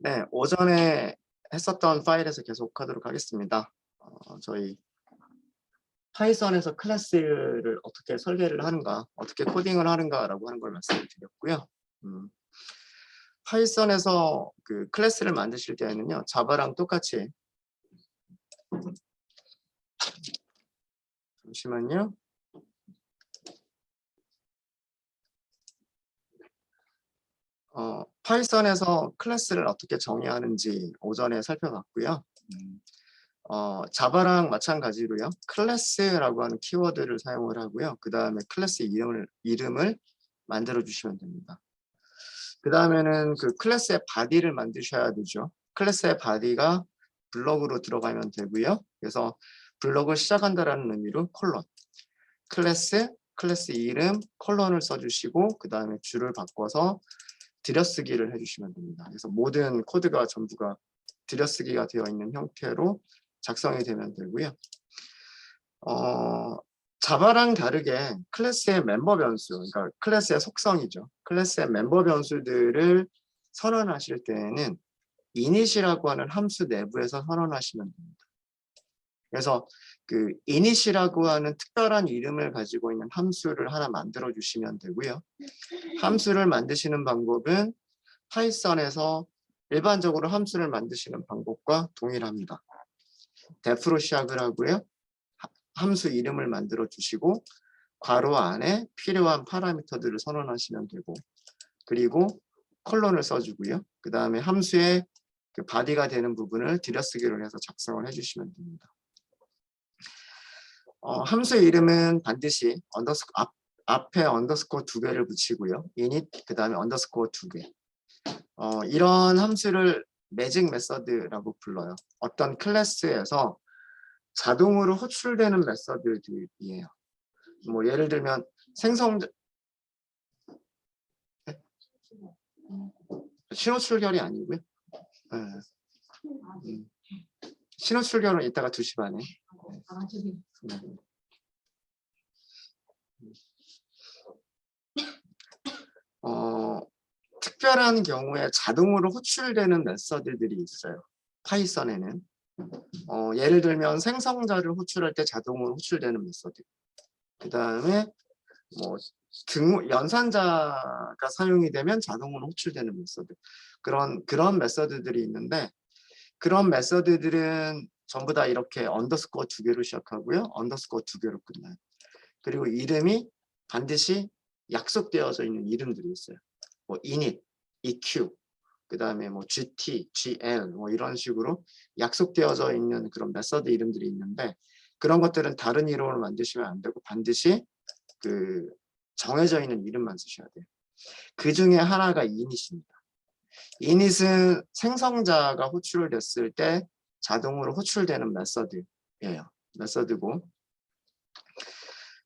네, 오전에 했었던 파일에서 계속 하도록 하겠습니다. 저희 파이썬에서 클래스를 어떻게 설계를 하는가, 어떻게 코딩을 하는가라고 하는 걸 말씀을 드렸고요. 파이썬에서 그 클래스를 만드실 때에는요, 자바랑 똑같이 잠시만요. 파이썬에서 클래스를 어떻게 정의하는지 오전에 살펴봤고요. 자바랑 마찬가지로요. 클래스라고 하는 키워드를 사용을 하고요. 그 다음에 클래스 이름을 만들어 주시면 됩니다. 그 다음에는 그 클래스의 바디를 만드셔야 되죠. 클래스의 바디가 블럭으로 들어가면 되고요. 그래서 블럭을 시작한다라는 의미로 콜론. 클래스 이름, 콜론을 써주시고 그 다음에 줄을 바꿔서 들여쓰기를 해주시면 됩니다. 그래서 모든 코드가 전부가 들여쓰기가 되어 있는 형태로 작성이 되면 되고요. 자바랑 다르게 클래스의 멤버 변수, 그러니까 클래스의 속성이죠. 클래스의 멤버 변수들을 선언하실 때에는 init이라고 하는 함수 내부에서 선언하시면 됩니다. 그래서 그 init이라고 하는 특별한 이름을 가지고 있는 함수를 하나 만들어 주시면 되고요. 함수를 만드시는 방법은 파이썬에서 일반적으로 함수를 만드시는 방법과 동일합니다. def로 시작을 하고요. 함수 이름을 만들어 주시고 괄호 안에 필요한 파라미터들을 선언하시면 되고 그리고 콜론을 써주고요. 그 다음에 함수의 그 바디가 되는 부분을 들여쓰기를 해서 작성을 해주시면 됩니다. 함수의 이름은 반드시 앞에 언더스코어 2개를 붙이고요. init 그 다음에 언더스코어 2개. 이런 함수를 매직 메서드라고 불러요. 어떤 클래스에서 자동으로 호출되는 메서드들이에요. 뭐 예를 들면 생성자 신호 출결이 아니고요. 네. 신호 출결은 이따가 2시 반에. 특별한 경우에 자동으로 호출되는 메서드들이 있어요. 파이썬에는. 예를 들면 생성자를 호출할 때 자동으로 호출되는 메서드. 그 다음에 뭐 연산자가 사용이 되면 자동으로 호출되는 메서드. 그런 메서드들이 있는데 그런 메서드들은 전부 다 이렇게 언더스코어 2개로 시작하고요. 언더스코어 2개로 끝나요. 그리고 이름이 반드시 약속되어져 있는 이름들이 있어요. 뭐 init, eq, 그 다음에 뭐 gt, gl 뭐 이런 식으로 약속되어져 있는 그런 메서드 이름들이 있는데 그런 것들은 다른 이름으로 만드시면 안 되고 반드시 그 정해져 있는 이름만 쓰셔야 돼요. 그 중에 하나가 init입니다. init은 생성자가 호출됐을 때 자동으로 호출되는 메서드예요. 메서드고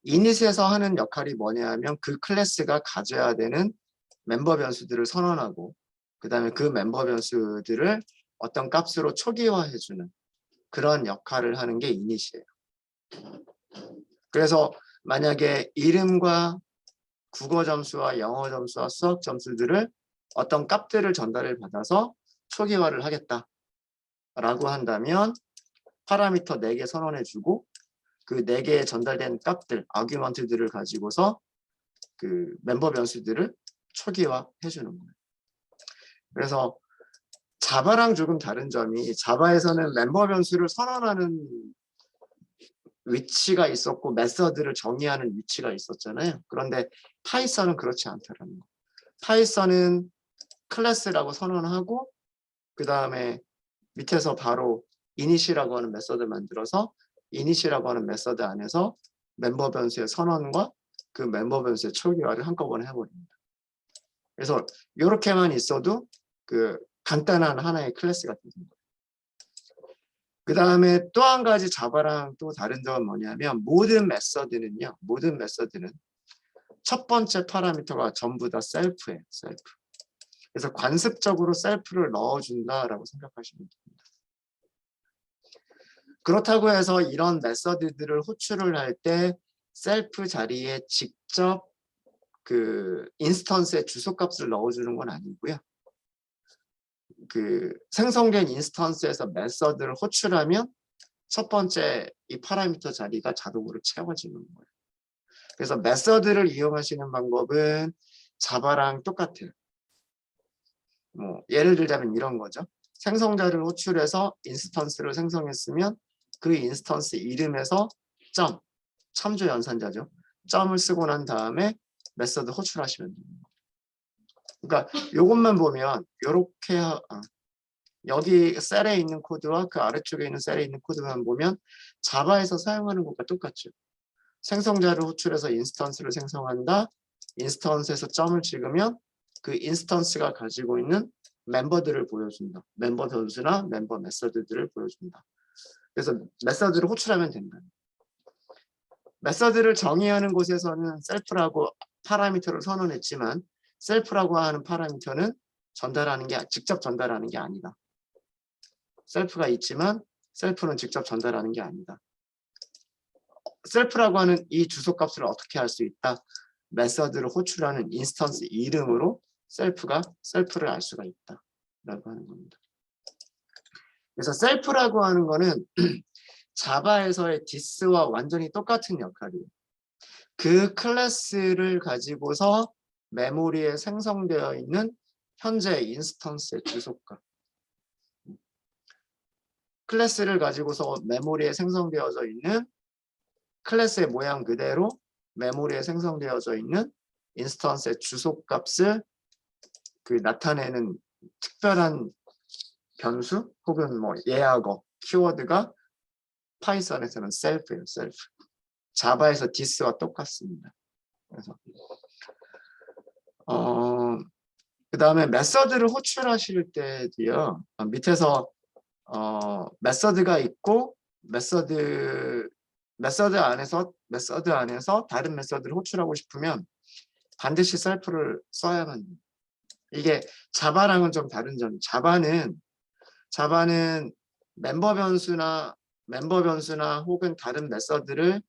init에서 하는 역할이 뭐냐면 그 클래스가 가져야 되는 멤버 변수들을 선언하고 그 다음에 그 멤버 변수들을 어떤 값으로 초기화해주는 그런 역할을 하는 게 init이에요. 그래서 만약에 이름과 국어 점수와 영어 점수와 수학 점수들을 어떤 값들을 전달을 받아서 초기화를 하겠다라고 한다면 파라미터 4개 선언해주고 그 4개의 전달된 값들, 아규먼트들을 가지고서 그 멤버 변수들을 초기화해주는 거예요. 그래서 자바랑 조금 다른 점이 자바에서는 멤버 변수를 선언하는 위치가 있었고 메서드를 정의하는 위치가 있었잖아요. 그런데 파이썬은 그렇지 않다라는 거. 파이썬은 클래스라고 선언하고 그 다음에 밑에서 바로 init이라고 하는 메서드 만들어서 init이라고 하는 메서드 안에서 멤버 변수의 선언과 그 멤버 변수의 초기화를 한꺼번에 해버립니다. 그래서 이렇게만 있어도 그 간단한 하나의 클래스가 되는 거예요. 그 다음에 또 한 가지 자바랑 또 다른 점은 뭐냐면 모든 메서드는 첫 번째 파라미터가 전부 다 셀프예요. 셀프. 그래서 관습적으로 셀프를 넣어준다라고 생각하시면 됩니다. 그렇다고 해서 이런 메서드들을 호출을 할 때 셀프 자리에 직접 그 인스턴스의 주소값을 넣어주는 건 아니고요. 그 생성된 인스턴스에서 메서드를 호출하면 첫 번째 이 파라미터 자리가 자동으로 채워지는 거예요. 그래서 메서드를 이용하시는 방법은 자바랑 똑같아요. 뭐 예를 들자면 이런 거죠. 생성자를 호출해서 인스턴스를 생성했으면 그 인스턴스 이름에서 점, 참조 연산자죠. 점을 쓰고 난 다음에 메서드 호출하시면 됩니다. 그러니까 이것만 보면 이렇게 여기 셀에 있는 코드와 그 아래쪽에 있는 셀에 있는 코드만 보면 자바에서 사용하는 것과 똑같죠. 생성자를 호출해서 인스턴스를 생성한다. 인스턴스에서 점을 찍으면 그 인스턴스가 가지고 있는 멤버들을 보여준다. 멤버 변수나 멤버 메서드들을 보여준다. 그래서 메서드를 호출하면 된다. 메서드를 정의하는 곳에서는 셀프라고 파라미터를 선언했지만 셀프라고 하는 파라미터는 전달하는 게 직접 전달하는 게 아니다. 셀프가 있지만 셀프는 직접 전달하는 게 아니다. 셀프라고 하는 이 주소값을 어떻게 할 수 있다? 메서드를 호출하는 인스턴스 이름으로 셀프를 알 수가 있다 라고 하는 겁니다. 그래서 셀프라고 하는 거는 자바에서의 this와 완전히 똑같은 역할이에요. 그 클래스를 가지고서 메모리에 생성되어 있는 현재 인스턴스의 주소값. 클래스를 가지고서 메모리에 생성되어져 있는 클래스의 모양 그대로 메모리에 생성되어져 있는 인스턴스의 주소값을 그 나타내는 특별한 변수 혹은 뭐 예약어 키워드가 파이썬에서는 셀프예요. 셀프. 자바에서 this와 똑같습니다. 그래서 그 다음에 메서드를 호출하실 때도요. 밑에서 메서드가 있고 메서드 안에서 다른 메서드를 호출하고 싶으면 반드시 셀프를 써야만 해요. 이게 자바랑은 좀 다른 점이 자바는 멤버 변수나 혹은 다른 메서드를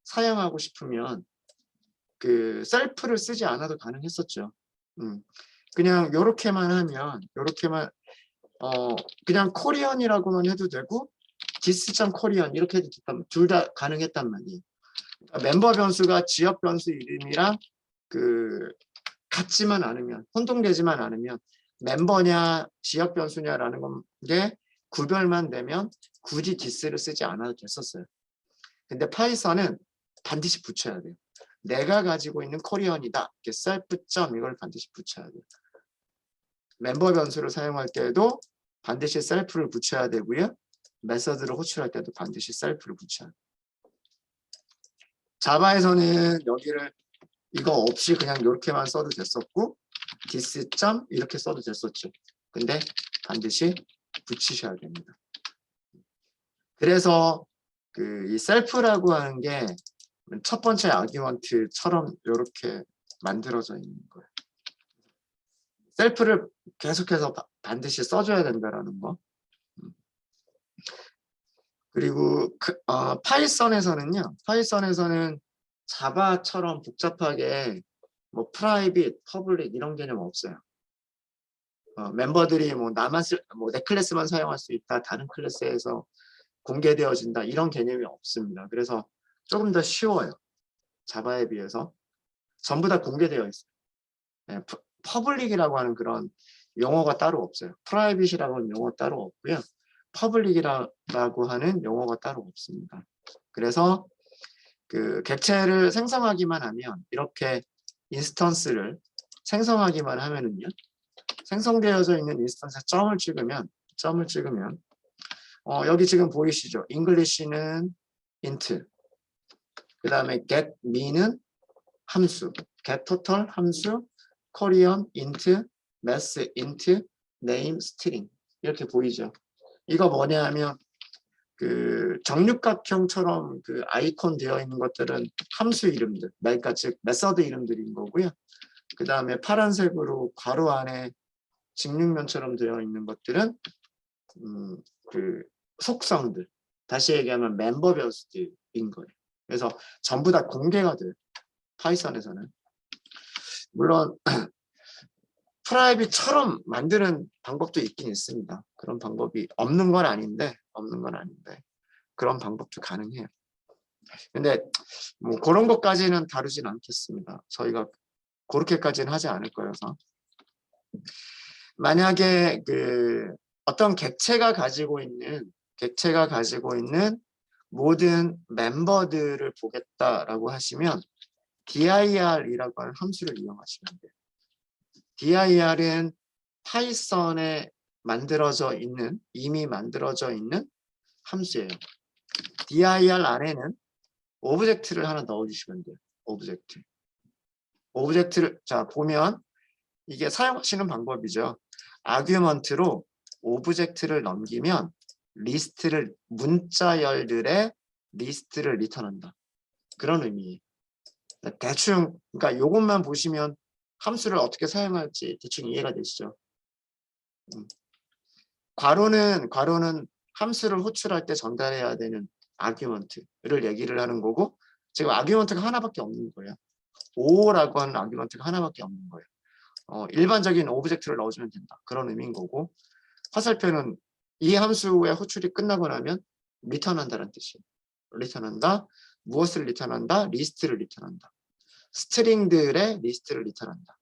사용하고 싶으면 그 셀프를 쓰지 않아도 가능했었죠. 그냥 요렇게만 하면 그냥 코리언이라고만 해도 되고 디스.코리언 이렇게 해도 둘 다 가능했단 말이에요. 그러니까 멤버 변수가 지역 변수 이름이랑 그 같지만 않으면 혼동되지만 않으면 멤버냐 지역 변수냐라는 게 구별만 되면 굳이 디스를 쓰지 않아도 됐었어요. 근데 파이썬은 반드시 붙여야 돼요. 내가 가지고 있는 코리언이다. 이렇게 셀프 점 이걸 반드시 붙여야 돼요. 멤버 변수를 사용할 때에도 반드시 셀프를 붙여야 되고요. 메서드를 호출할 때도 반드시 셀프를 붙여야 돼요. 자바에서는 여기를 이거 없이 그냥 이렇게만 써도 됐었고 this 점 이렇게 써도 됐었죠. 근데 반드시 붙이셔야 됩니다. 그래서 이 셀프라고 하는 게 첫 번째 아규먼트처럼 이렇게 만들어져 있는 거예요. 셀프를 계속해서 반드시 써줘야 된다라는 거. 그리고 파이썬에서는 자바처럼 복잡하게 뭐 프라이빗, 퍼블릭 이런 개념 없어요. 멤버들이 뭐 내 클래스만 사용할 수 있다, 다른 클래스에서 공개되어진다 이런 개념이 없습니다. 그래서 조금 더 쉬워요. 자바에 비해서 전부 다 공개되어 있어요. 네, 퍼블릭이라고 하는 그런 용어가 따로 없어요. 프라이빗이라고 하는 용어 따로 없고요. 퍼블릭이라고 하는 용어가 따로 없습니다. 그래서 그 객체를 생성하기만 하면 이렇게 인스턴스를 생성하기만 하면은요. 생성되어져 있는 인스턴스에 점을 찍으면 여기 지금 보이시죠? English는 int, 그 다음에 get me는 함수, get total 함수, Korean int, math int, name string 이렇게 보이죠? 이거 뭐냐 하면 그 정육각형처럼 그 아이콘 되어 있는 것들은 함수 이름들, 그러니까 즉 메서드 이름들인 거고요. 그 다음에 파란색으로 괄호 안에 직육면처럼 되어 있는 것들은 그 속성들, 다시 얘기하면 멤버 변수들인 거예요. 그래서 전부 다 공개가 돼요. 파이썬에서는. 물론 프라이빗처럼 만드는 방법도 있긴 있습니다. 그런 방법이 없는 건 아닌데 그런 방법도 가능해요. 근데 뭐 그런 것까지는 다루진 않겠습니다. 저희가 그렇게까지는 하지 않을 거여서. 만약에 그 어떤 객체가 가지고 있는 모든 멤버들을 보겠다라고 하시면 dir이라고 하는 함수를 이용하시면 돼요. dir은 파이썬에 이미 만들어져 있는 함수예요. dir 안에는 오브젝트를 하나 넣어주시면 돼요. 오브젝트를 자 보면 이게 사용하시는 방법이죠. 아규먼트로 오브젝트를 넘기면 문자열들의 리스트를 리턴한다. 그런 의미예요. 대충 그러니까 이것만 보시면 함수를 어떻게 사용할지 대충 이해가 되시죠? 괄호는 함수를 호출할 때 전달해야 되는 아규먼트를 얘기를 하는 거고, 지금 아규먼트가 하나밖에 없는 거예요. 5라고 하는 아규먼트가 하나밖에 없는 거예요. 일반적인 오브젝트를 넣어주면 된다. 그런 의미인 거고, 화살표는 이 함수의 호출이 끝나고 나면 리턴한다는 뜻이에요. 리턴한다. 무엇을 리턴한다? 리스트를 리턴한다. 스트링들의 리스트를 리턴한다.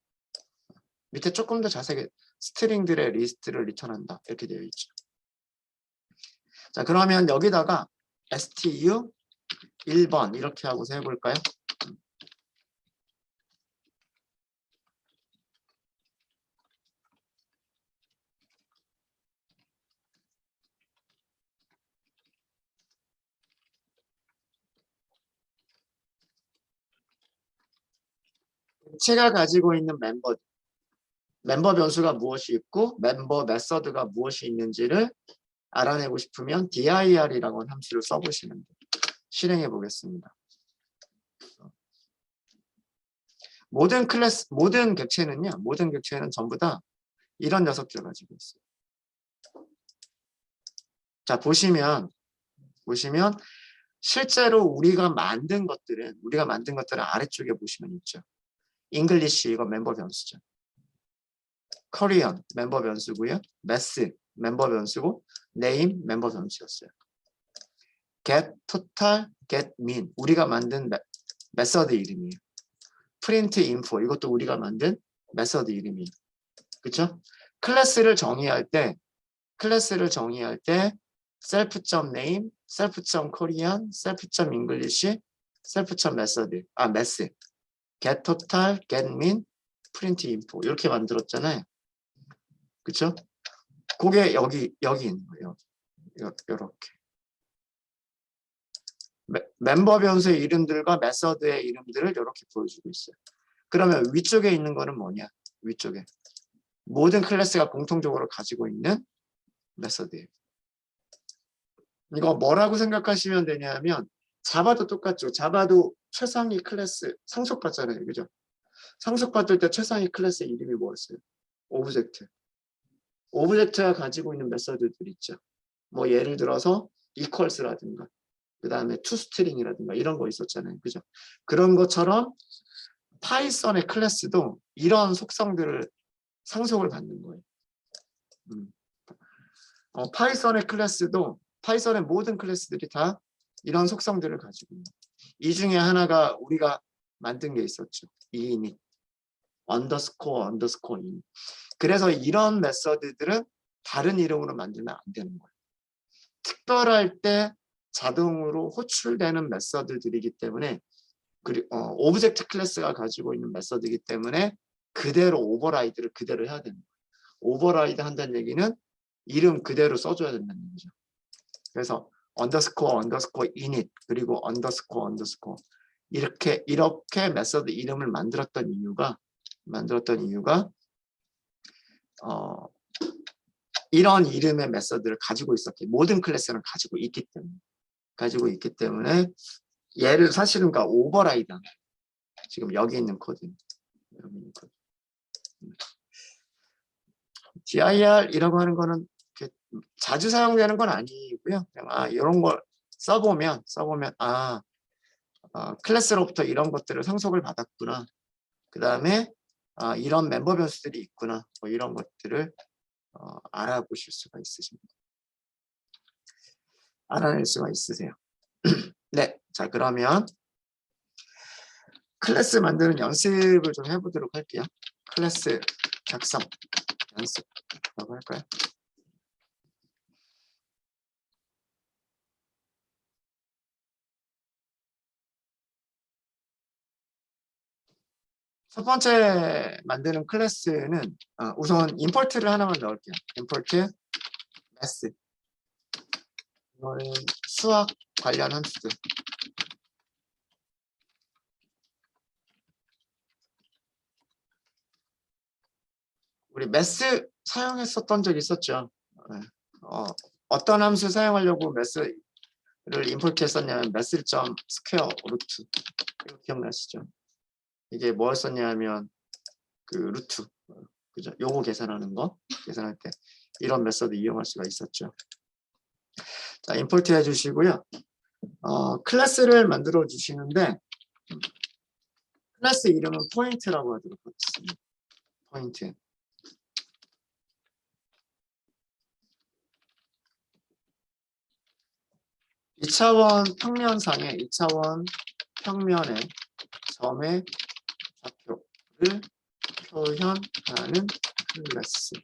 밑에 조금 더 자세하게 스트링들의 리스트를 리턴한다. 이렇게 되어 있죠. 자, 그러면 여기다가 stu 1번 이렇게 하고서 해볼까요? 객체가 가지고 있는 멤버 변수가 무엇이 있고 멤버 메서드가 무엇이 있는지를 알아내고 싶으면 dir이라고 하는 함수를 써보시면 돼요. 실행해 보겠습니다. 모든 객체는 전부 다 이런 녀석들을 가지고 있어요. 자, 보시면 실제로 우리가 만든 것들은 아래쪽에 보시면 있죠. English 이거 멤버 변수죠. Korean 멤버 변수고요. Math 멤버 변수고 Name 멤버 변수였어요. Get, Total, Get, Min 우리가 만든 메서드 이름이에요. Print, Info 이것도 우리가 만든 메서드 이름이에요. 그렇죠? 클래스를 정의할 때 self.name, self.korean, self.english, self.method, math, get total, get min, print info 이렇게 만들었잖아요. 그쵸? 그게 여기 있는 거예요. 이렇게. 멤버 변수의 이름들과 메서드의 이름들을 이렇게 보여주고 있어요. 그러면 위쪽에 있는 거는 뭐냐? 위쪽에. 모든 클래스가 공통적으로 가지고 있는 메서드예요. 이거 뭐라고 생각하시면 되냐면 자바도 똑같죠. 자바도 최상위 클래스 상속받잖아요. 그죠? 상속받을 때 최상위 클래스의 이름이 뭐였어요? 오브젝트. 오브젝트가 가지고 있는 메서드들 있죠. 뭐 예를 들어서 equals라든가 그 다음에 toString이라든가 이런 거 있었잖아요. 그죠? 그런 것처럼 파이썬의 클래스도 이런 속성들을 상속을 받는 거예요. 파이썬의 모든 클래스들이 다 이런 속성들을 가지고 있는. 이 중에 하나가 우리가 만든 게 있었죠. init, underscore init. 그래서 이런 메서드들은 다른 이름으로 만들면 안 되는 거예요. 특별할 때 자동으로 호출되는 메서드들이기 때문에 오브젝트 클래스가 가지고 있는 메서드이기 때문에 그대로 오버라이드를 그대로 해야 되는 거예요. 오버라이드 한다는 얘기는 이름 그대로 써줘야 된다는 얘기죠. 그래서 underscore init 그리고 underscore 이렇게 메서드 이름을 만들었던 이유가 이런 이름의 메서드를 가지고 있었기 모든 클래스는 가지고 있기 때문에 얘를 사실은 오버라이드 지금 여기 있는 코드 dir이라고 하는 거는 자주 사용되는 건 아니고요. 그냥 이런 걸 써보면 클래스로부터 이런 것들을 상속을 받았구나. 그 다음에 이런 멤버 변수들이 있구나. 뭐 이런 것들을 알아보실 수가 있으십니다. 알아낼 수가 있으세요. 네, 자 그러면 클래스 만드는 연습을 좀 해보도록 할게요. 클래스 작성 연습이라고 할까요? 첫 번째 만드는 클래스는 우선 임포트를 하나만 넣을게요. 임포트 매스. 이거는 수학 관련 함수들. 우리 매스 사용했었던 적 있었죠. 어떤 함수 사용하려고 매스를 임포트 했었냐면 매스.스퀘어 루트. 이거 기억나시죠? 이게 뭐였었냐면 그 루트. 그죠? 요거 계산하는 거. 계산할 때 이런 메서드 이용할 수가 있었죠. 자, 임포트 해주시고요. 클래스를 만들어 주시는데 클래스 이름은 포인트라고 하도록 하겠습니다. 포인트. 이차원 평면상의 2차원 평면의 점의 좌표를 표현하는 클래스.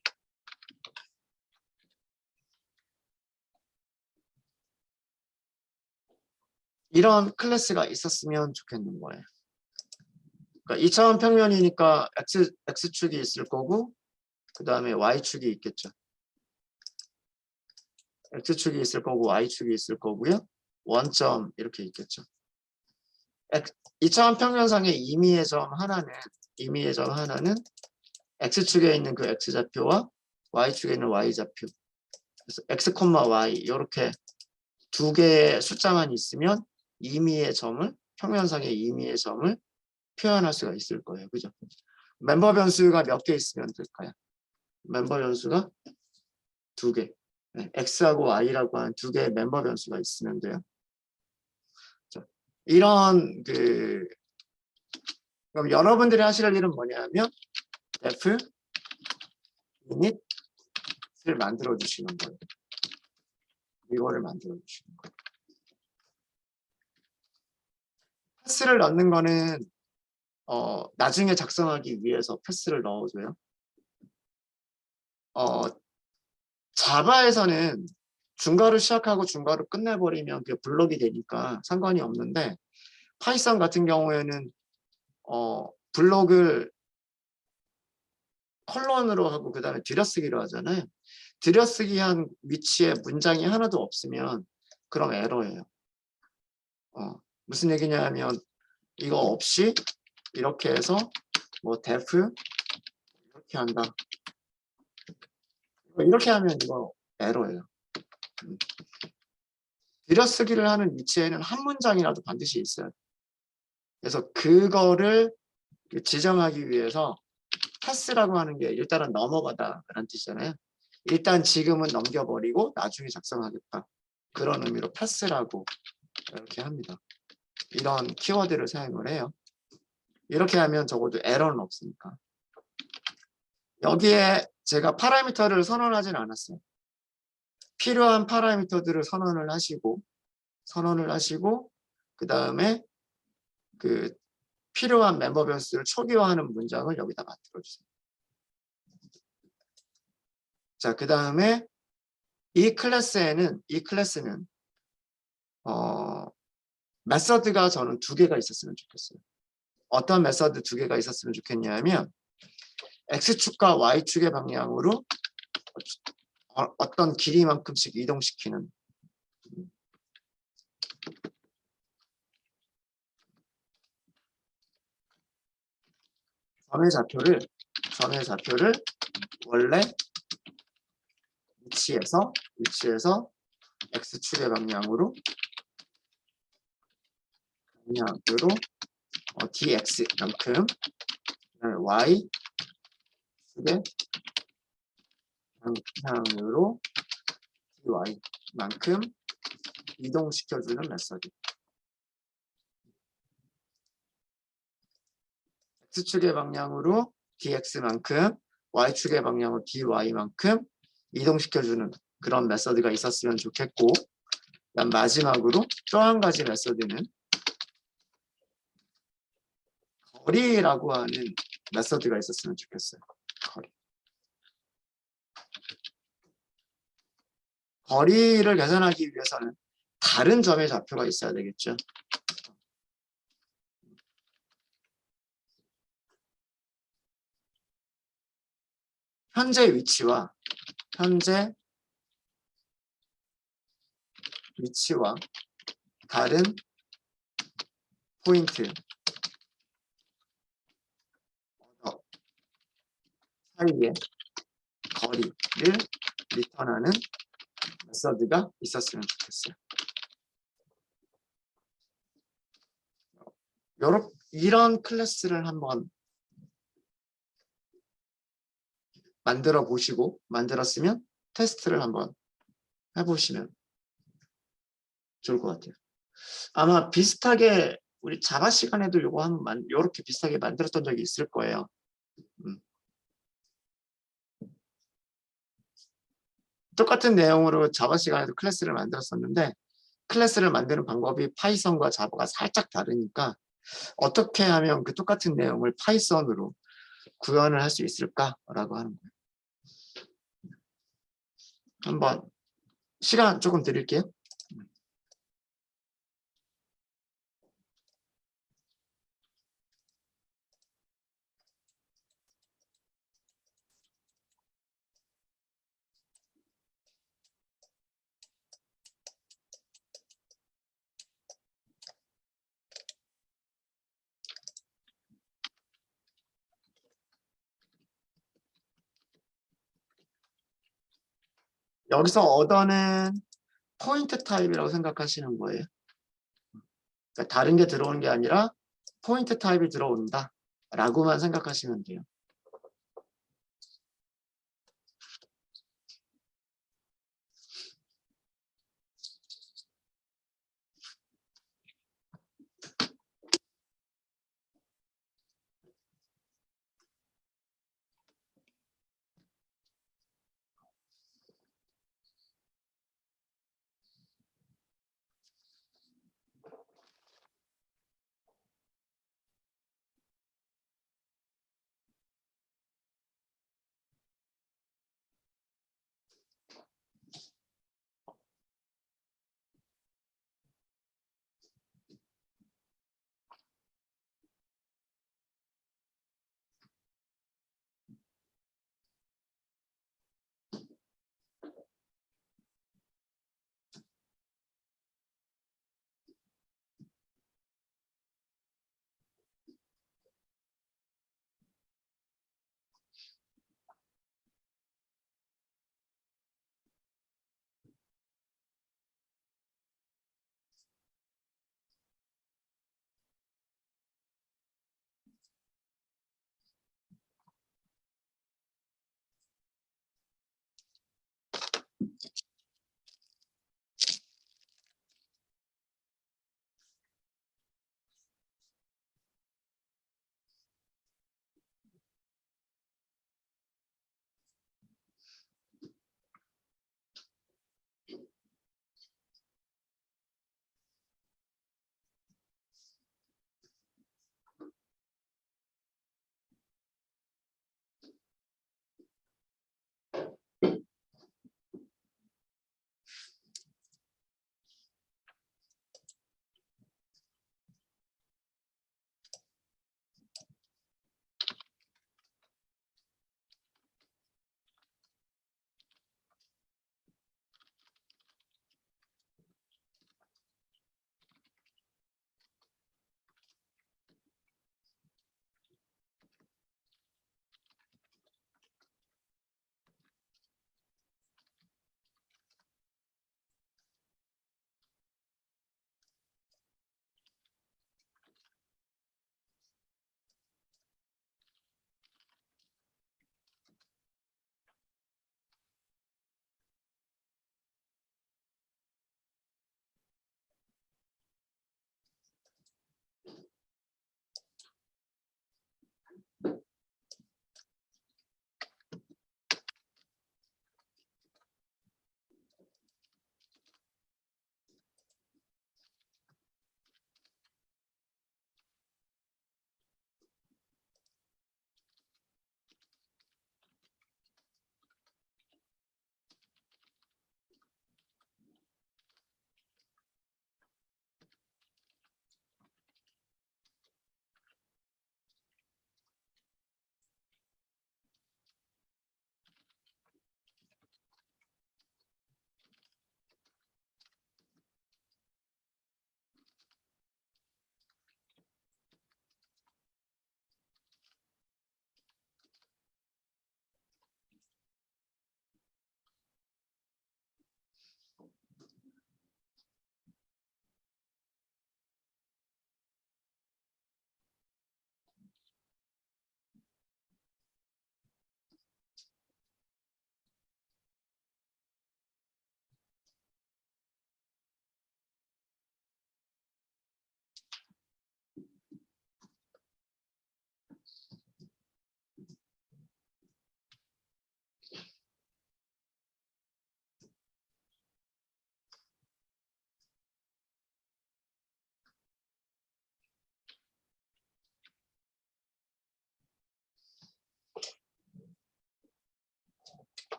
이런 클래스가 있었으면 좋겠는 거예요. 그러니까 2차원 평면이니까 X축이 있을 거고 그 다음에 Y축이 있겠죠. X축이 있을 거고 Y축이 있을 거고요. 원점 이렇게 있겠죠. 2차원 평면상의 임의의 점 하나는 X축에 있는 그 X좌표와 Y축에 있는 Y좌표. 그래서 X, Y 이렇게 두 개의 숫자만 있으면 평면상의 임의의 점을 표현할 수가 있을 거예요. 그죠? 멤버 변수가 몇 개 있으면 될까요? 멤버 변수가 2개. 네, X하고 Y라고 하는 2개의 멤버 변수가 있으면 돼요. 자, 이런 그럼 여러분들이 하실 일은 뭐냐면 def init을 만들어 주시는 거예요. 이거를 만들어 주시는 거예요. 패스를 넣는 거는 나중에 작성하기 위해서 패스를 넣어줘요. 자바에서는 중괄호 시작하고 중괄호 끝내버리면 그게 블록이 되니까 상관이 없는데 파이썬 같은 경우에는 블록을 컬런으로 하고 그 다음에 들여쓰기로 하잖아요. 들여쓰기 한 위치에 문장이 하나도 없으면 그럼 에러예요. 무슨 얘기냐면 이거 없이 이렇게 해서 뭐 def 이렇게 한다. 이렇게 하면 이거 에러예요. 들여쓰기를 하는 위치에는 한 문장이라도 반드시 있어요. 그래서 그거를 지정하기 위해서 패스라고 하는 게 일단은 넘어가다라는 뜻이잖아요. 일단 지금은 넘겨버리고 나중에 작성하겠다. 그런 의미로 패스라고 이렇게 합니다. 이런 키워드를 사용을 해요. 이렇게 하면 적어도 에러는 없으니까. 여기에 제가 파라미터를 선언하진 않았어요. 필요한 파라미터들을 선언을 하시고 그 다음에 그 필요한 멤버 변수를 초기화하는 문장을 여기다 만들어 주세요. 자, 그 다음에 이 클래스는 메서드가 저는 2개가 있었으면 좋겠어요. 어떤 메서드 2개가 있었으면 좋겠냐면 X축과 Y축의 방향으로 어떤 길이만큼씩 이동시키는 점의 좌표를 원래 위치에서 X축의 방향으로 dx만큼 Y축의 방향으로 dy만큼 이동시켜주는 메서드. X축의 방향으로 dx만큼 y축의 방향으로 dy만큼 이동시켜주는 그런 메서드가 있었으면 좋겠고, 그다음 마지막으로 또 한 가지 메서드는 거리라고 하는 메서드가 있었으면 좋겠어요. 거리. 거리를 계산하기 위해서는 다른 점의 좌표가 있어야 되겠죠. 현재 위치와 다른 포인트 사이의 거리를 리턴하는 메서드가 있었으면 좋겠어요. 이런 클래스를 한번 만들어 보시고, 만들었으면 테스트를 한번 해보시면 좋을 것 같아요. 아마 비슷하게 우리 자바 시간에도 이렇게 비슷하게 만들었던 적이 있을 거예요. 똑같은 내용으로 자바 시간에도 클래스를 만들었었는데, 클래스를 만드는 방법이 파이썬과 자바가 살짝 다르니까 어떻게 하면 그 똑같은 내용을 파이썬으로 구현을 할 수 있을까라고 하는 거예요. 한번 시간 조금 드릴게요. 여기서 얻어는 포인트 타입이라고 생각하시는 거예요. 그러니까 다른 게 들어오는 게 아니라 포인트 타입이 들어온다 라고만 생각하시면 돼요.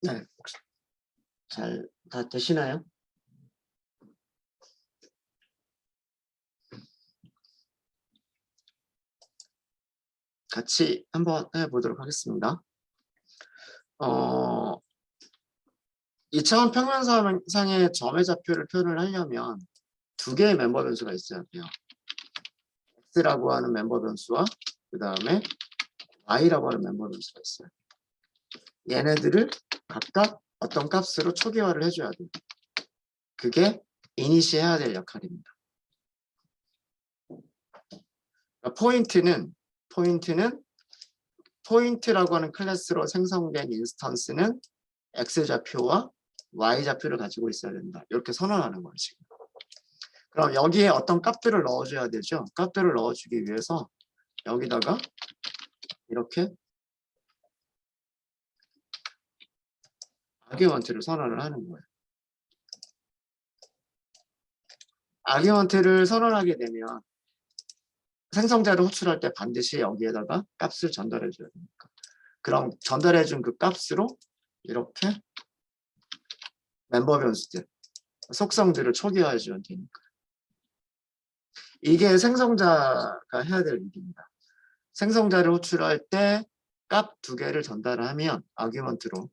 네, 잘 다 되시나요? 같이 한번 해보도록 하겠습니다. 2차원 평면상의 점의 좌표를 표현을 하려면 두 개의 멤버 변수가 있어야 돼요. x라고 하는 멤버 변수와 그 다음에 y라고 하는 멤버 변수가 있어요. 얘네들을 각각 어떤 값으로 초기화를 해줘야 돼요. 그게 이니시 해야 될 역할입니다. 그러니까 포인트라고 하는 클래스로 생성된 인스턴스는 x좌표와 y좌표를 가지고 있어야 된다. 이렇게 선언하는 거예요, 지금. 그럼 여기에 어떤 값들을 넣어줘야 되죠. 값들을 넣어주기 위해서 여기다가 이렇게 아규먼트를 선언을 하는 거예요. 아규먼트를 선언하게 되면 생성자를 호출할 때 반드시 여기에다가 값을 전달해 줘야 됩니까? 그럼 전달해 준 그 값으로 이렇게 멤버 변수들, 속성들을 초기화해 주면 되니까. 이게 생성자가 해야 될 일입니다. 생성자를 호출할 때 값 두 개를 전달하면 아규먼트로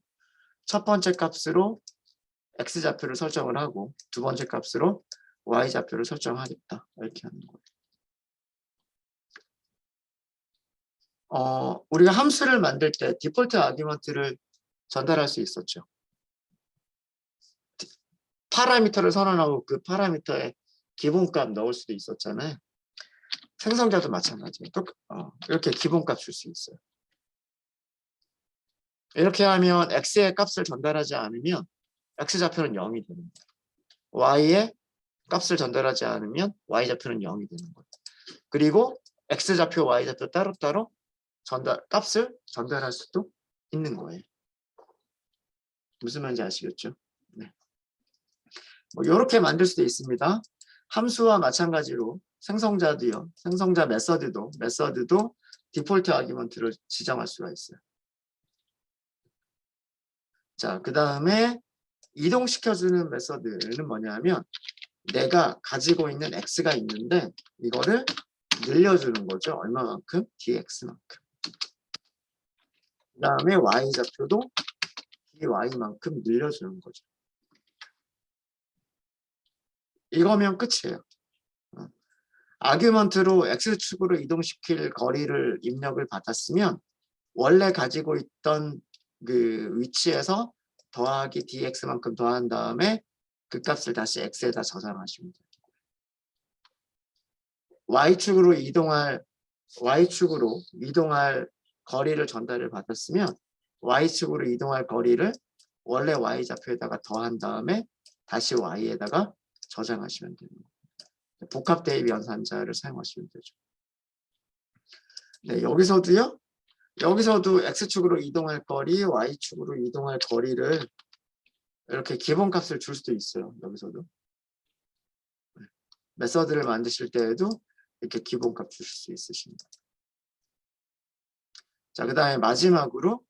첫 번째 값으로 x좌표를 설정을 하고 두 번째 값으로 y좌표를 설정하겠다. 이렇게 하는 거예요. 우리가 함수를 만들 때 디폴트 아규먼트를 전달할 수 있었죠. 파라미터를 선언하고 그 파라미터에 기본값 넣을 수도 있었잖아요. 생성자도 마찬가지예요. 이렇게 기본값 줄 수 있어요. 이렇게 하면 x의 값을 전달하지 않으면 x좌표는 0이 됩니다. y의 값을 전달하지 않으면 y좌표는 0이 되는 거예요. 그리고 x좌표, y좌표 따로따로 값을 전달할 수도 있는 거예요. 무슨 말인지 아시겠죠? 네. 이렇게 만들 수도 있습니다. 함수와 마찬가지로 생성자도요. 생성자 메서드도 디폴트 아규먼트를 지정할 수가 있어요. 자, 그 다음에 이동시켜주는 메서드는 뭐냐면 내가 가지고 있는 x가 있는데 이거를 늘려주는 거죠. 얼마만큼? dx만큼. 그 다음에 y좌표도 dy만큼 늘려주는 거죠. 이거면 끝이에요. 아규먼트로 x축으로 이동시킬 거리를 입력을 받았으면 원래 가지고 있던 그 위치에서 더하기 dx만큼 더한 다음에 그 값을 다시 x에다 저장하시면 돼요. y축으로 이동할 거리를 전달을 받았으면 y축으로 이동할 거리를 원래 y좌표에다가 더한 다음에 다시 y에다가 저장하시면 됩니다. 복합 대입 연산자를 사용하시면 되죠. 네, 여기서도 x축으로 이동할 거리, y축으로 이동할 거리를 이렇게 기본값을 줄 수도 있어요. 여기서도. 메서드를 만드실 때에도 이렇게 기본값 주실 수 있으십니다. 자, 그 다음에 마지막으로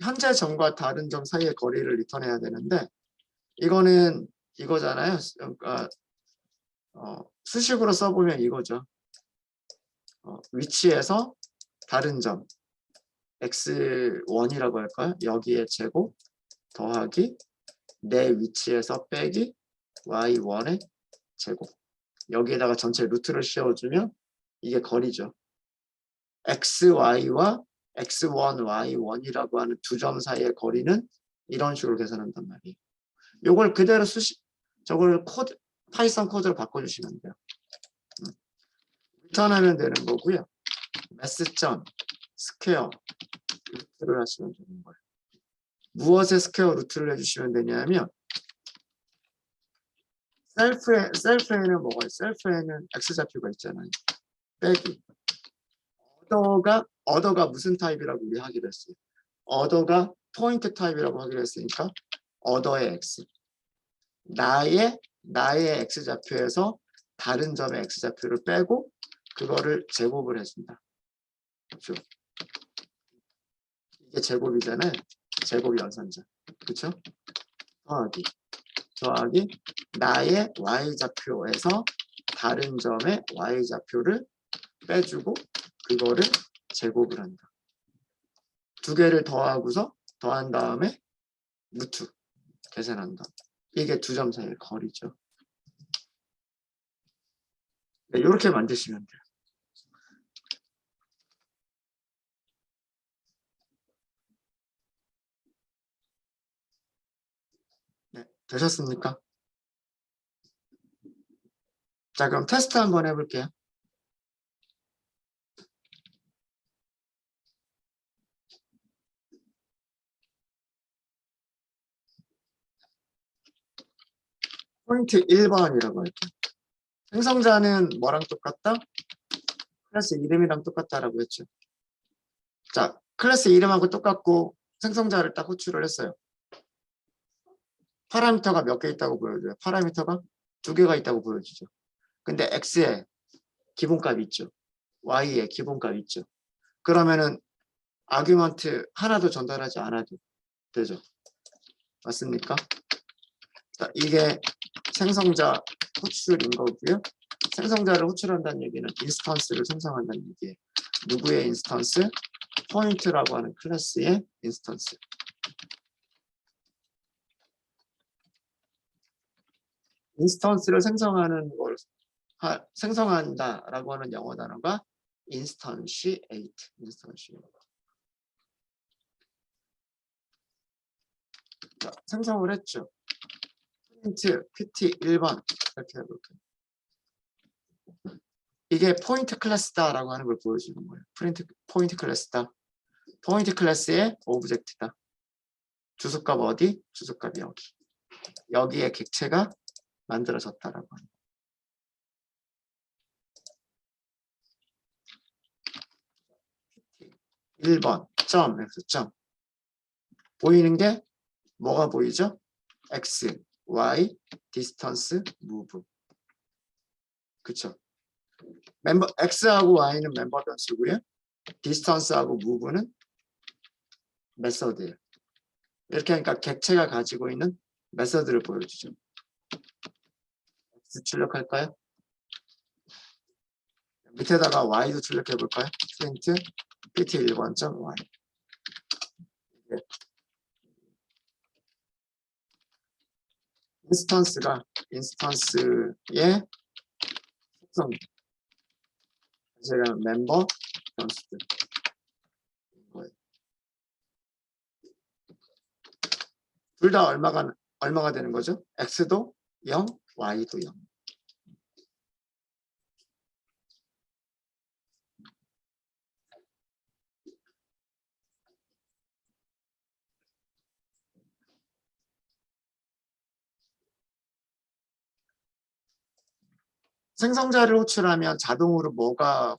현재 점과 다른 점 사이의 거리를 리턴해야 되는데 이거는 이거잖아요. 그러니까 수식으로 써보면 이거죠. 위치에서 다른 점 x1이라고 할까요? 여기에 제곱 더하기 내 위치에서 빼기 y1의 제곱 여기에다가 전체 루트를 씌워주면 이게 거리죠. xy와 x1, y1이라고 하는 두 점 사이의 거리는 이런 식으로 계산한단 말이에요. 요걸 그대로 저걸 코드, 파이썬 코드로 바꿔주시면 돼요. 리턴하면 되는 거고요. 매스점 스퀘어 루트를 하시면 되는 거예요. 무엇에 스퀘어 루트를 해주시면 되냐면 셀프에는 뭐가 있어요? 셀프에는 x좌표가 있잖아요. 빼기. 어더가 무슨 타입이라고 우리 하기로 했어요? 어더가 포인트 타입이라고 하기로 했으니까 어더의 x. 나의 x좌표에서 다른 점의 x좌표를 빼고 그거를 제곱을 해준다. 그렇죠? 이게 제곱이잖아요. 제곱 연산자. 그렇죠? 더하기 나의 y좌표에서 다른 점의 y좌표를 빼주고 그거를 제곱을 한다. 두 개를 더하고서 더한 다음에 루트 계산한다. 이게 두 점 사이의 거리죠. 네, 이렇게 만드시면 돼요. 네, 되셨습니까? 자, 그럼 테스트 한번 해볼게요. 포인트 1번이라고 할게요. 생성자는 뭐랑 똑같다? 클래스 이름이랑 똑같다라고 했죠. 자, 클래스 이름하고 똑같고 생성자를 딱 호출을 했어요. 파라미터가 몇 개 있다고 보여줘요? 파라미터가 2개가 있다고 보여주죠. 근데 x에 기본값이 있죠. y에 기본값이 있죠. 그러면은 아규먼트 하나도 전달하지 않아도 되죠. 맞습니까? 자, 이게 생성자 호출인 거고요. 생성자를 호출한다는 얘기는 인스턴스를 생성한다는 얘기예요. 누구의 인스턴스? 포인트라고 하는 클래스의 인스턴스. 인스턴스를 생성한다라고 하는 영어 단어가 instantiate. 자, 생성을 했죠. 프린트 pt 1번 이렇게 해볼게요. 이게 포인트 클래스다라고 하는 걸 보여주는 거예요. 포인트 클래스다. 포인트 클래스의 오브젝트다. 주소값 어디? 주소값이 여기. 여기에 객체가 만들어졌다라고 합니다. pt 1번 점 x 점 보이는 게 뭐가 보이죠? x, y, 디스턴스, 무브. 그쵸? x하고 y는 멤버 변수고요. 디스턴스하고 무브는 메서드예요. 이렇게 하니까 객체가 가지고 있는 메서드를 보여주죠. x 출력할까요? 밑에다가 y도 출력해 볼까요? 프린트 pt 1번 y. 인스턴스의 속성 제가 멤버 변수들 둘 다 얼마가 되는 거죠? x도 0, y도 0. 생성자를 호출하면 자동으로 뭐가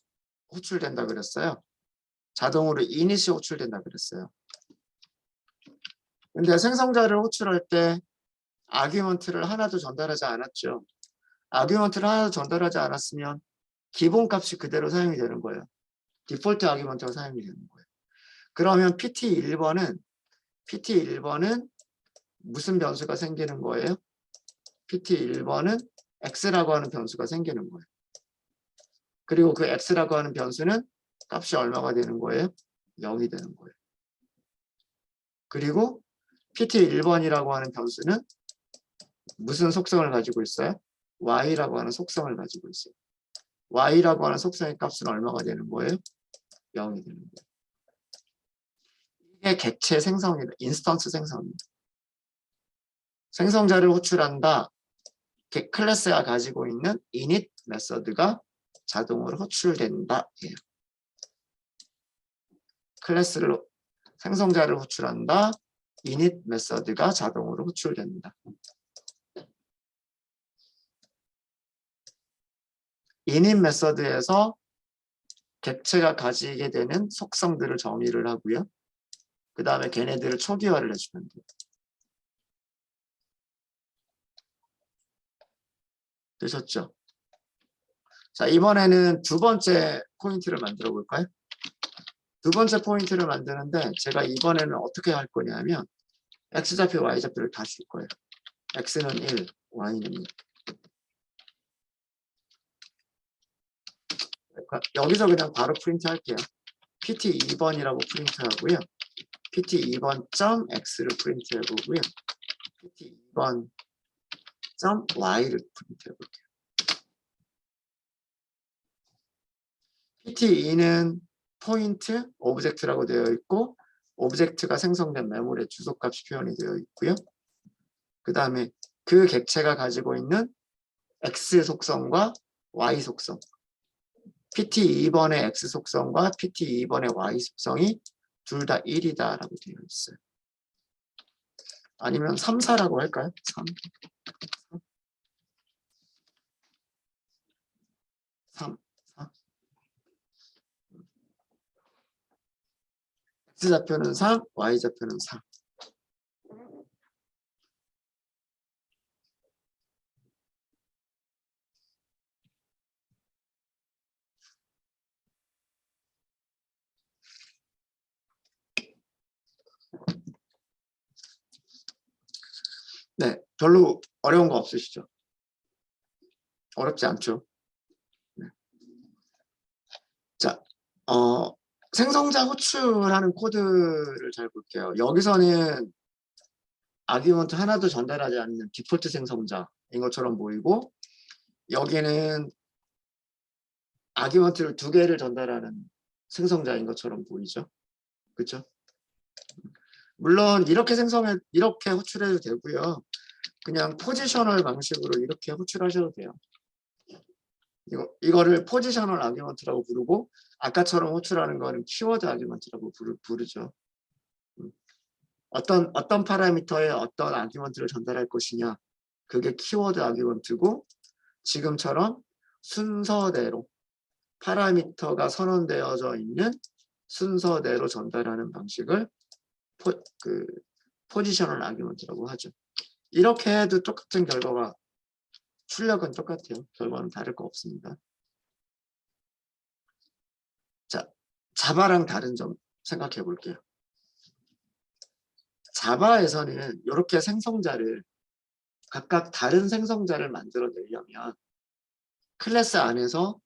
호출된다 그랬어요? 자동으로 이닛이 호출된다 그랬어요. 근데 생성자를 호출할 때 아규먼트를 하나도 전달하지 않았죠. 아규먼트를 하나도 전달하지 않았으면 기본값이 그대로 사용이 되는 거예요. 디폴트 아규먼트가 사용이 되는 거예요. 그러면 pt 1번은 무슨 변수가 생기는 거예요? pt 1번은 x라고 하는 변수가 생기는 거예요. 그리고 그 x라고 하는 변수는 값이 얼마가 되는 거예요? 0이 되는 거예요. 그리고 pt 1번이라고 하는 변수는 무슨 속성을 가지고 있어요? y라고 하는 속성을 가지고 있어요. y라고 하는 속성의 값은 얼마가 되는 거예요? 0이 되는 거예요. 이게 객체 생성이다. 인스턴스 생성입니다. 생성자를 호출한다. 클래스가 가지고 있는 init 메서드가 자동으로 호출된다. 예요. 클래스를 생성자를 호출한다. init 메서드가 자동으로 호출된다. init 메서드에서 객체가 가지게 되는 속성들을 정의를 하고요. 그 다음에 걔네들을 초기화를 해주면 돼요. 되셨죠? 자, 이번에는 두 번째 포인트를 만들어 볼까요? 두 번째 포인트를 만드는데 제가 이번에는 어떻게 할 거냐면 x좌표, y좌표를 다 줄 거예요. x는 1, y는 2. 여기서 그냥 바로 프린트 할게요. pt 2번이라고 프린트 하고요. pt 2번 점 x를 프린트 해보고요. pt 2번 점 y를 프린트 해볼게요. pt2는 포인트, 오브젝트라고 되어 있고 오브젝트가 생성된 메모리의 주소값이 표현이 되어 있고요. 그 다음에 그 객체가 가지고 있는 x 속성과 y 속성, pt2번의 x 속성과 pt2번의 y 속성이 둘 다 1이다 라고 되어 있어요. 아니면 3, 4라고 할까요? 3. 3, 4. x좌표는 3, y좌표는 4. 네, 별로 어려운 거 없으시죠? 어렵지 않죠? 네. 자, 생성자 호출하는 코드를 잘 볼게요. 여기서는 아규먼트 하나도 전달하지 않는 디폴트 생성자인 것처럼 보이고 여기는 아규먼트를 2개를 전달하는 생성자인 것처럼 보이죠? 그렇죠? 물론 이렇게 이렇게 호출해도 되고요. 그냥 포지셔널 방식으로 이렇게 호출하셔도 돼요. 이거를 포지셔널 아규먼트라고 부르고 아까처럼 호출하는 거는 키워드 아규먼트라고 부르죠. 어떤 파라미터에 어떤 아규먼트를 전달할 것이냐, 그게 키워드 아규먼트고 지금처럼 순서대로 파라미터가 선언되어져 있는 순서대로 전달하는 방식을 포지셔널 아규먼트라고 하죠. 이렇게 해도 똑같은 결과가, 출력은 똑같아요. 결과는 다를 거 없습니다. 자, 자바랑 다른 점 생각해 볼게요. 자바에서는 이렇게 생성자를 각각 다른 생성자를 만들어내려면 클래스 안에서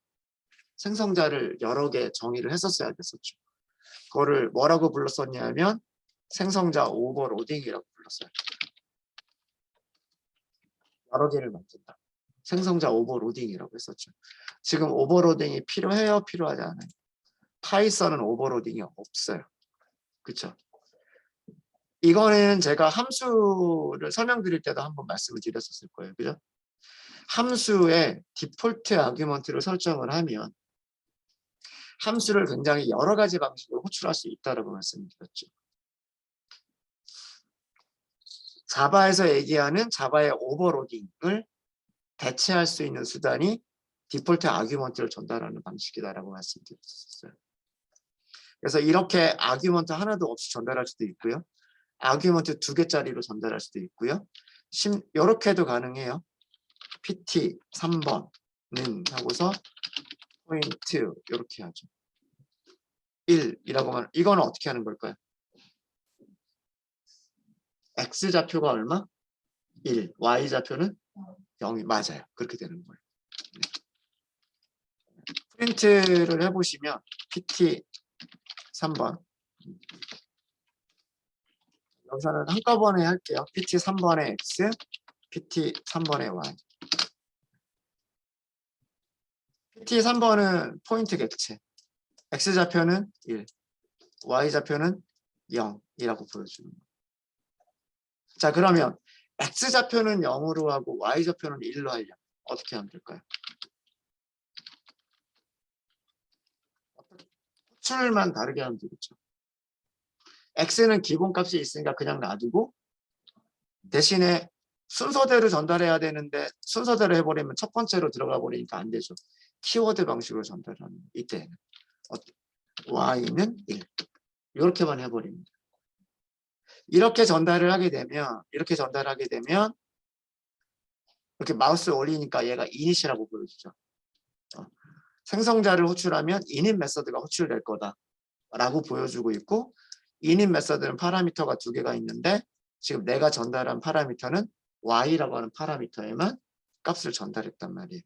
생성자를 여러 개 정의를 했었어야 됐었죠. 그거를 뭐라고 불렀었냐면 생성자 오버로딩이라고 불렀어요. 여러 개를 만든다. 생성자 오버로딩이라고 했었죠. 지금 오버로딩이 필요해요? 필요하지 않아요? 파이썬은 오버로딩이 없어요. 그렇죠? 이거는 제가 함수를 설명드릴 때도 한번 말씀을 드렸었을 거예요. 그죠? 함수의 디폴트 아규먼트를 설정을 하면 함수를 굉장히 여러 가지 방식으로 호출할 수 있다고 말씀드렸죠. 자바에서 얘기하는 자바의 오버로딩을 대체할 수 있는 수단이 디폴트 아규먼트를 전달하는 방식이다라고 말씀드렸었어요. 그래서 이렇게 아규먼트 하나도 없이 전달할 수도 있고요. 아규먼트 2개짜리로 전달할 수도 있고요. 이렇게도 가능해요. pt 3번은 하고서 포인트 이렇게 하죠. 1이라고 하면 이거는 어떻게 하는 걸까요? x좌표가 얼마? 1. y좌표는 0이 맞아요. 그렇게 되는 거예요. 네. 프린트를 해보시면 pt 3번 여기서는 한꺼번에 할게요. pt 3번의 x, pt 3번의 y. PT3번은 포인트 객체. X좌표는 1, Y좌표는 0이라고 보여주는 거예요. 자, 그러면 X좌표는 0으로 하고 Y좌표는 1로 하려면 어떻게 하면 될까요? 호출만 다르게 하면 되겠죠. X는 기본값이 있으니까 그냥 놔두고 대신에 순서대로 전달해야 되는데 순서대로 해버리면 첫 번째로 들어가 버리니까 안 되죠. 키워드 방식으로 전달하는 이때는 Y는 1 이렇게만 해버립니다. 이렇게 전달을 하게 되면 이렇게 마우스 올리니까 얘가 이닛이라고 보여주죠. 생성자를 호출하면 init 메서드가 호출될 거다 라고 보여주고 있고 init 메서드는 파라미터가 2개가 있는데 지금 내가 전달한 파라미터는 y라고 하는 파라미터에만 값을 전달했단 말이에요.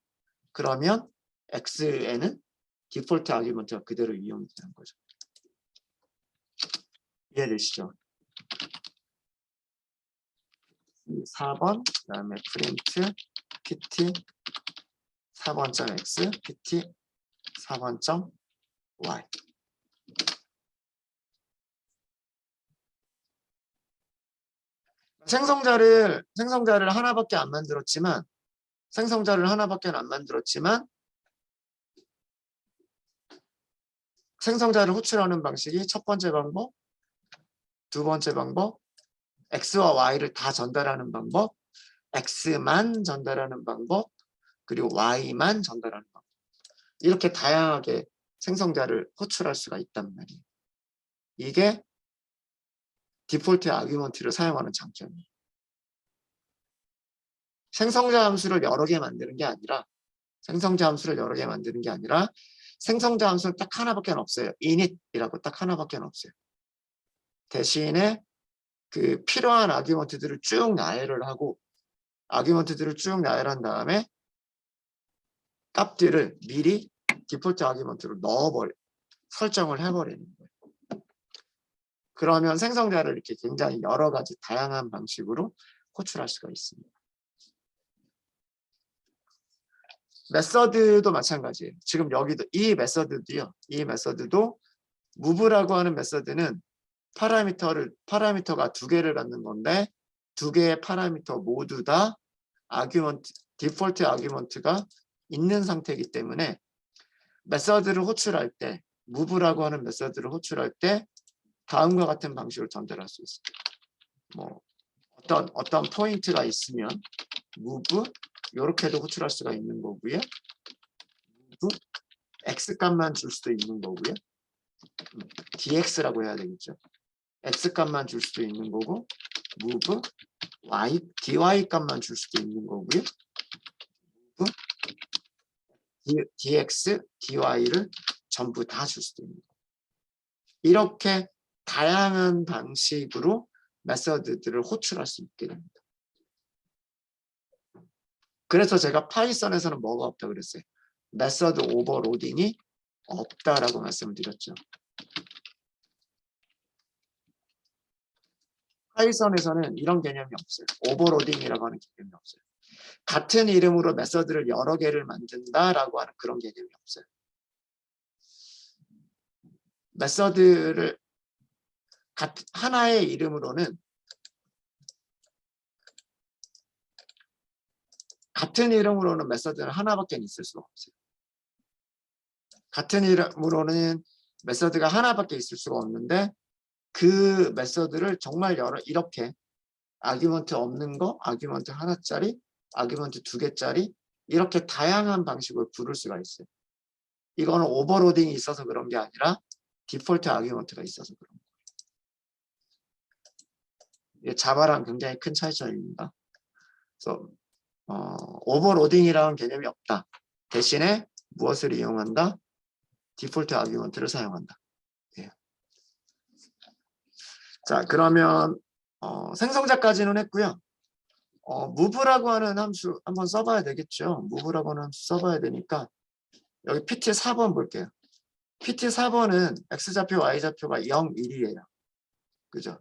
그러면 x에는 디폴트 아규먼트가 그대로 이용이 되는 거죠. 이해되시죠? 4번 그다음에 프린트 pt 4번.x pt 4번.y 생성자를 하나밖에 안 만들었지만 생성자를 호출하는 방식이 첫 번째 방법, 두 번째 방법, x와 y를 다 전달하는 방법, x만 전달하는 방법, 그리고 y만 전달하는 방법. 이렇게 다양하게 생성자를 호출할 수가 있단 말이에요. 이게 디폴트 아규먼트를 사용하는 장점이에요. 생성자 함수를 여러 개 만드는 게 아니라 생성자 함수는 딱 하나밖에 없어요. init이라고 딱 하나밖에 없어요. 대신에 그 필요한 아규먼트들을 쭉 나열을 한 다음에 값들을 미리 디폴트 아규먼트로 설정을 해버리는 거예요. 그러면 생성자를 이렇게 굉장히 여러 가지 다양한 방식으로 호출할 수가 있습니다. 메서드도 마찬가지예요. 지금 여기도 이 메서드도 move라고 하는 메서드는 파라미터가 2개를 갖는 건데 2개의 파라미터 모두 다 디폴트 아규먼트가 있는 상태이기 때문에 메서드를 호출할 때 move라고 하는 메서드를 호출할 때 다음과 같은 방식으로 전달할 수 있어요. 뭐 어떤 포인트가 있으면 move 이렇게도 호출할 수가 있는 거고요. move x 값만 줄 수도 있는 거고요. dx라고 해야 되겠죠. x 값만 줄 수도 있는 거고 move dy 값만 줄 수도 있는 거고요. move dx, dy를 전부 다 줄 수도 있는 거예요. 이렇게 다양한 방식으로 메서드들을 호출할 수 있게 됩니다. 그래서 제가 파이썬에서는 뭐가 없다 그랬어요? 메서드 오버로딩이 없다라고 말씀을 드렸죠. 파이썬에서는 이런 개념이 없어요. 오버로딩이라고 하는 개념이 없어요. 같은 이름으로 메서드를 여러 개를 만든다라고 하는 그런 개념이 없어요. 메서드를 하나의 이름으로는 메서드는 하나밖에 있을 수가 없어요. 같은 이름으로는 메서드가 하나밖에 있을 수가 없는데 그 메서드를 정말 이렇게 아규먼트 없는 거, 아규먼트 하나짜리, 아규먼트 2개짜리 이렇게 다양한 방식으로 부를 수가 있어요. 이거는 오버로딩이 있어서 그런 게 아니라 디폴트 아규먼트가 있어서 그런 거예요. 이게 자바랑 굉장히 큰 차이점입니다. 그래서 오버로딩이라는 개념이 없다. 대신에 무엇을 이용한다? 디폴트 아규먼트를 사용한다. 예. 자, 그러면 생성자까지는 했고요. move라고 하는 함수 한번 써봐야 되겠죠. move라고 하는 함수 써봐야 되니까 여기 PT 4번 볼게요. PT 4번은 X좌표, Y좌표가 0, 1이에요. 그죠?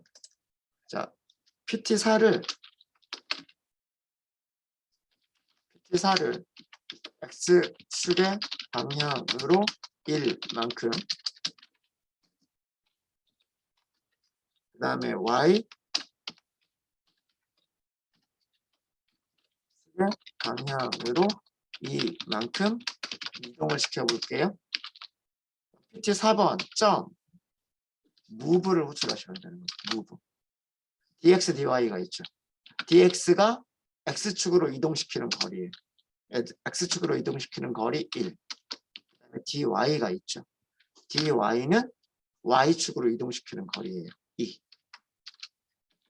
자, PT 4를 X축에 방향으로 1만큼, 그 다음에 y 방향으로 2만큼 이동을 시켜볼게요. PT 4번 점 move를 호출하셔야 되는 거예요. move. dx dy가 있죠. dx가 x축으로 이동시키는 거리예요. x축으로 이동시키는 거리 1. 그다음에 dy가 있죠. dy는 y축으로 이동시키는 거리예요. 2.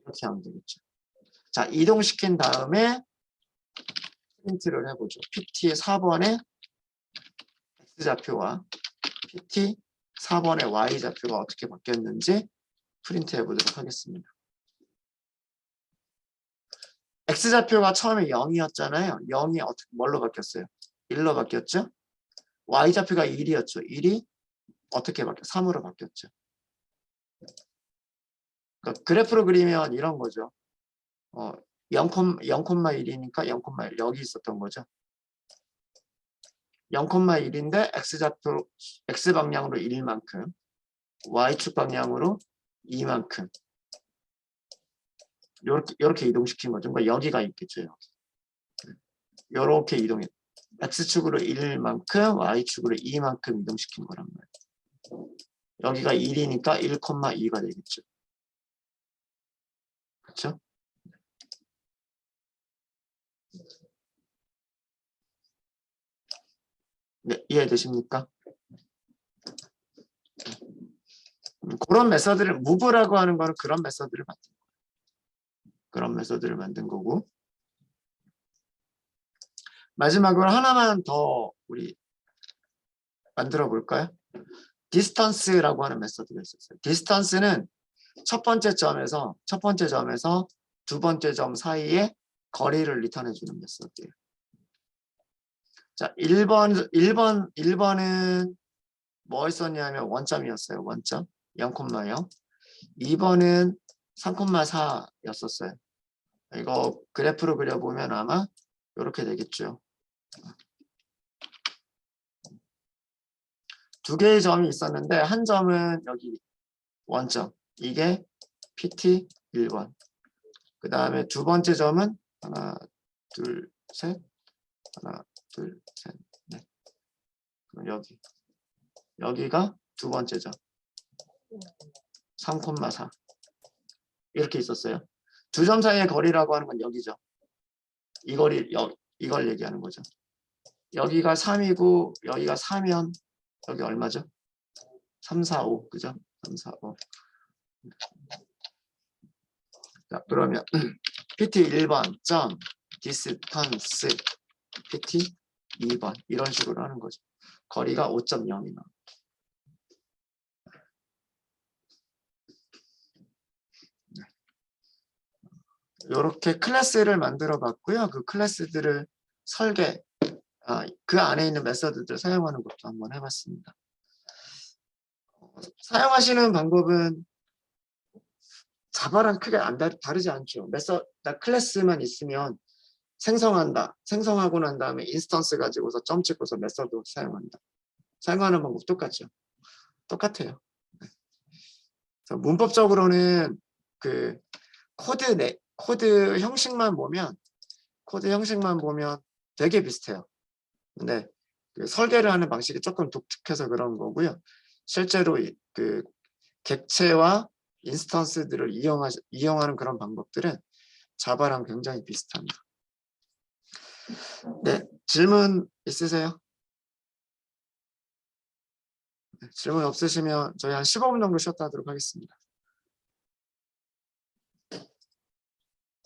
이렇게 하면 되겠죠. 자, 이동시킨 다음에 프린트를 해보죠. PT 4번의 x좌표와 PT 4번의 y좌표가 어떻게 바뀌었는지 프린트 해보도록 하겠습니다. x좌표가 처음에 0이었잖아요. 0이 어떻게 뭘로 바뀌었어요? 1로 바뀌었죠? y좌표가 1이었죠. 1이 어떻게 바뀌었어요? 3으로 바뀌었죠. 그러니까 그래프로 그리면 이런 거죠. 0,1이니까 0,1 여기 있었던 거죠. 0,1인데 x좌표 x방향으로 1만큼, y축 방향으로 2만큼 이렇게 이동시킨 거죠. 그러니까 여기가 있겠죠. 여기. 이렇게 이동해. x축으로 1만큼, y축으로 2만큼 이동시킨 거란 말이에요. 여기가 1이니까 1,2가 되겠죠. 그렇죠? 네, 이해되십니까? 그런 메서드를 무브라고 하는 거는 그런 메서드를 만든 거고, 마지막으로 하나만 더 우리 만들어 볼까요? 디스턴스라고 하는 메서드가 있었어요. 디스턴스는 첫 번째 점에서 두 번째 점 사이에 거리를 리턴해 주는 메서드예요. 자, 1번은 뭐 있었냐면 원점이었어요. 원점 0,0. 2번은 3,4였었어요. 이거 그래프로 그려보면 아마 이렇게 되겠죠. 두 개의 점이 있었는데 한 점은 여기 원점, 이게 PT 1번. 그 다음에 두 번째 점은 하나, 둘, 셋, 하나, 둘, 셋, 넷. 그럼 여기가 두 번째 점, 3,4 이렇게 있었어요. 두 점 사이의 거리라고 하는 건 여기죠. 이걸 얘기하는 거죠. 여기가 3이고 여기가 4면 여기 얼마죠? 3, 4, 5 그죠? 3, 4, 5. 자, 그러면 PT 1번 점 디스턴스 PT 2번 이런 식으로 하는 거죠. 거리가 5.0이 나옵니다. 이렇게 클래스를 만들어 봤고요. 그 클래스들을 그 안에 있는 메서드들을 사용하는 것도 한번 해봤습니다. 사용하시는 방법은 자바랑 크게 다르지 않죠. 클래스만 있으면 생성하고 난 다음에 인스턴스 가지고서 점 찍고서 메서드 사용한다. 사용하는 방법 똑같아요. 그래서 문법적으로는 그 코드 형식만 보면 되게 비슷해요. 근데 그 설계를 하는 방식이 조금 독특해서 그런 거고요. 실제로 그 객체와 인스턴스들을 이용하는 그런 방법들은 자바랑 굉장히 비슷합니다. 네, 질문 있으세요? 질문 없으시면 저희 한 15분 정도 쉬었다 하도록 하겠습니다.